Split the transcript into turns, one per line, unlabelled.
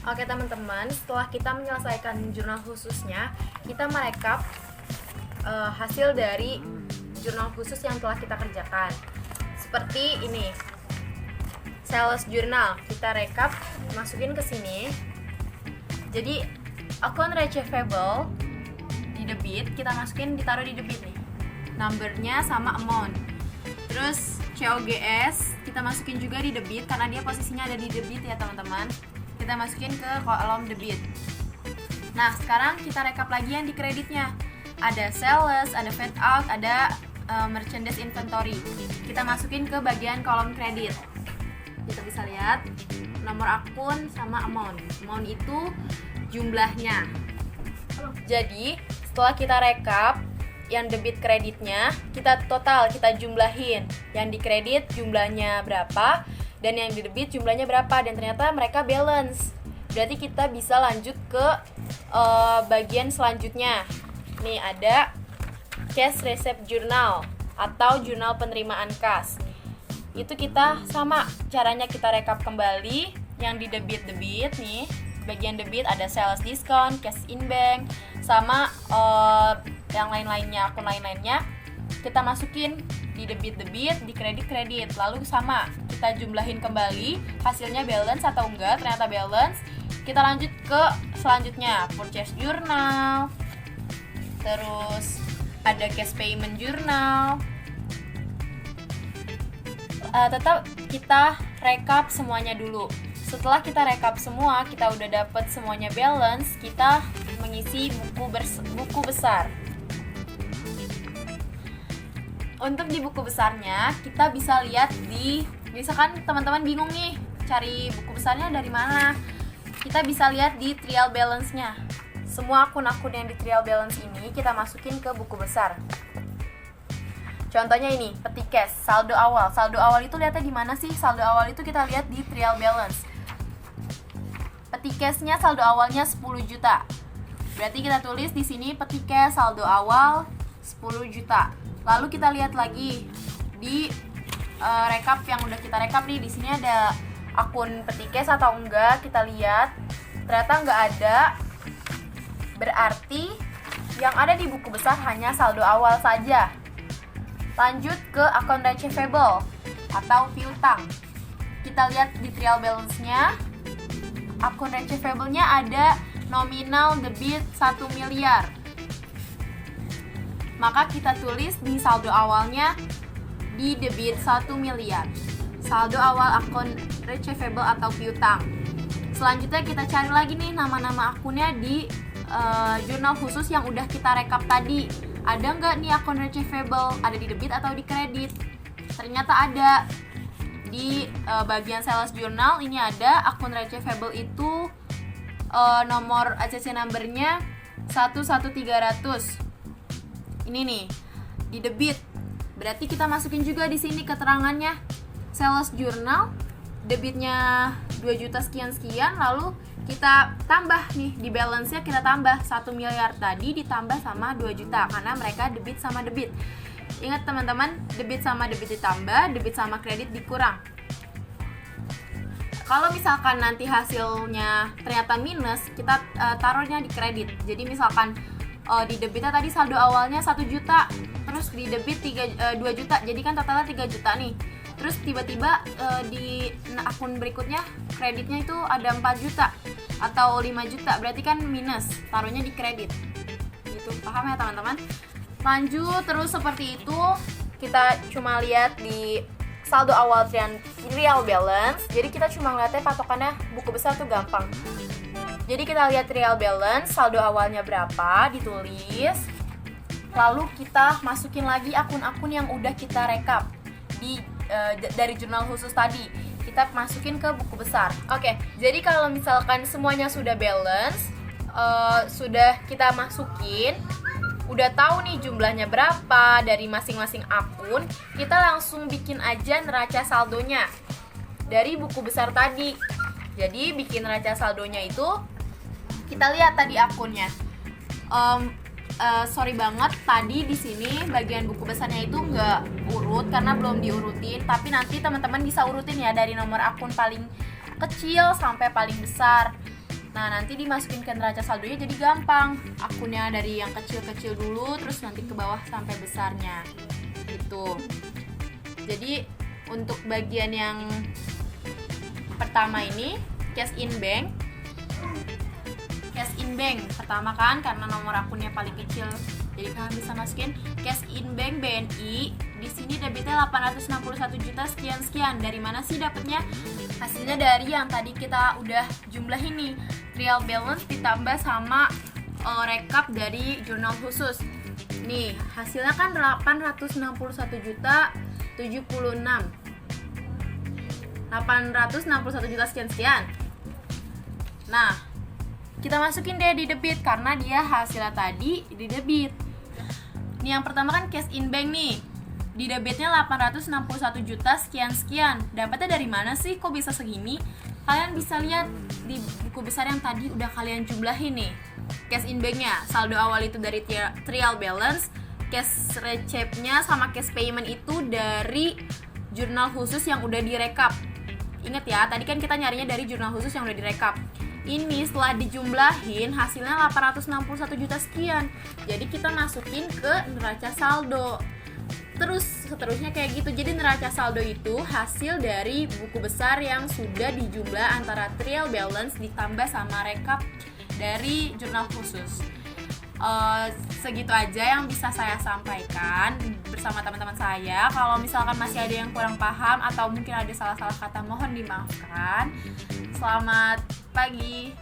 Oke teman-teman, setelah kita menyelesaikan jurnal khususnya, kita merekap hasil dari jurnal khusus yang telah kita kerjakan. Seperti ini, sales journal, kita rekap, masukin ke sini. Jadi account receivable di debit, kita masukin, ditaruh di debit nih, numbernya sama amount. Terus COGS kita masukin juga di debit karena dia posisinya ada di debit ya teman-teman. Kita masukin ke kolom debit. Nah sekarang kita rekap lagi yang di kreditnya. Ada sales, ada fade out, ada merchandise inventory. Kita masukin ke bagian kolom kredit. Kita bisa lihat nomor akun sama amount. Amount itu jumlahnya. Jadi setelah kita rekap yang debit kreditnya, kita total, kita jumlahin. Yang di kredit jumlahnya berapa, dan yang di debit jumlahnya berapa, dan ternyata mereka balance. Berarti kita bisa lanjut ke bagian selanjutnya. Nih ada cash receipt journal atau jurnal penerimaan kas. Itu kita sama caranya, kita rekap kembali yang di debit nih. Bagian debit ada sales discount, cash in bank, sama yang lain-lainnya, akun lain-lainnya kita masukin di debit, di kredit. Lalu sama, kita jumlahin kembali hasilnya balance atau enggak. Ternyata balance. Kita lanjut ke selanjutnya, purchase journal. Terus ada cash payment journal. Tetap kita rekap semuanya dulu. Setelah kita rekap semua, kita udah dapet semuanya balance, kita mengisi buku besar. Untuk di buku besarnya, kita bisa lihat misalkan teman-teman bingung nih, cari buku besarnya dari mana. Kita bisa lihat di trial balance-nya. Semua akun-akun yang di trial balance ini kita masukin ke buku besar. Contohnya ini, peti cash, saldo awal. Saldo awal itu lihatnya di mana sih? Saldo awal itu kita lihat di trial balance. Peti cash-nya saldo awalnya 10 juta. Berarti kita tulis di sini peti cash saldo awal 10 juta. Lalu kita lihat lagi di rekap yang udah kita rekap nih, di sini ada akun peti cash atau enggak, kita lihat. Ternyata enggak ada. Berarti yang ada di buku besar hanya saldo awal saja. Lanjut ke akun receivable atau piutang. Kita lihat di trial balance-nya. Akun receivable-nya ada nominal debit 1 miliar. Maka kita tulis di saldo awalnya di debit 1 miliar. Saldo awal akun receivable atau piutang. Selanjutnya kita cari lagi nih nama-nama akunnya di jurnal khusus yang udah kita rekap tadi. Ada nggak nih akun receivable, ada di debit atau di kredit? Ternyata ada. Di bagian sales journal ini ada akun receivable itu nomor ACC number-nya 11300. Ini nih di debit. Berarti kita masukin juga di sini keterangannya. Sales journal debitnya 2 juta sekian-sekian, lalu kita tambah nih di balance-nya, kita tambah 1 miliar tadi ditambah sama 2 juta karena mereka debit sama debit. Ingat teman-teman, debit sama debit ditambah, debit sama kredit dikurang. Kalau misalkan nanti hasilnya ternyata minus, kita taruhnya di kredit. Jadi misalkan di debitnya tadi saldo awalnya 1 juta, terus di debit 2 juta, jadi kan totalnya 3 juta nih. Terus tiba-tiba di akun berikutnya kreditnya itu ada 4 juta atau 5 juta, berarti kan minus, taruhnya di kredit. Gitu, paham ya teman-teman? Lanjut terus seperti itu, kita cuma lihat di saldo awal trial balance. Jadi kita cuma ngeliatnya patokannya buku besar tuh gampang. Jadi kita lihat trial balance, saldo awalnya berapa, ditulis. Lalu kita masukin lagi akun-akun yang udah kita rekap dari jurnal khusus tadi. Kita masukin ke buku besar. Oke, jadi kalau misalkan semuanya sudah balance, sudah kita masukin, udah tahu nih jumlahnya berapa dari masing-masing akun, kita langsung bikin aja neraca saldonya dari buku besar tadi. Jadi bikin neraca saldonya itu, kita lihat tadi akunnya. Sorry banget, tadi di sini bagian buku besarnya itu nggak urut karena belum diurutin. Tapi nanti teman-teman bisa urutin ya dari nomor akun paling kecil sampai paling besar. Nah, nanti dimasukin ke neraca saldonya jadi gampang. Akunnya dari yang kecil-kecil dulu, terus nanti ke bawah sampai besarnya. Gitu. Jadi, untuk bagian yang pertama ini, cash in bank. Cash in bank pertama kan, karena nomor akunnya paling kecil. Jadi kalian bisa masukin cash in bank BNI. Di sini debitnya 861 juta sekian-sekian. Dari mana sih dapatnya? Hasilnya dari yang tadi kita udah jumlah ini, trial balance ditambah sama rekap dari jurnal khusus. Nih, hasilnya kan 861 juta 76. 861 juta sekian-sekian. Nah, kita masukin deh di debit karena dia hasilnya tadi di debit. Nih yang pertama kan cash in bank nih. Di debitnya 861 juta sekian-sekian. Dapatnya dari mana sih? Kok bisa segini? Kalian bisa lihat di buku besar yang tadi udah kalian jumlahin nih. Cash in banknya, saldo awal itu dari trial balance, cash receipt-nya sama cash payment itu dari jurnal khusus yang udah direkap. Ingat ya, tadi kan kita nyarinya dari jurnal khusus yang udah direkap. Ini setelah dijumlahin hasilnya 861 juta sekian. Jadi kita masukin ke neraca saldo. Terus seterusnya kayak gitu. Jadi neraca saldo itu hasil dari buku besar yang sudah dijumlah antara trial balance ditambah sama rekap dari jurnal khusus. Segitu aja yang bisa saya sampaikan bersama teman-teman saya. Kalau misalkan masih ada yang kurang paham atau mungkin ada salah-salah kata, mohon dimaafkan. Selamat pagi.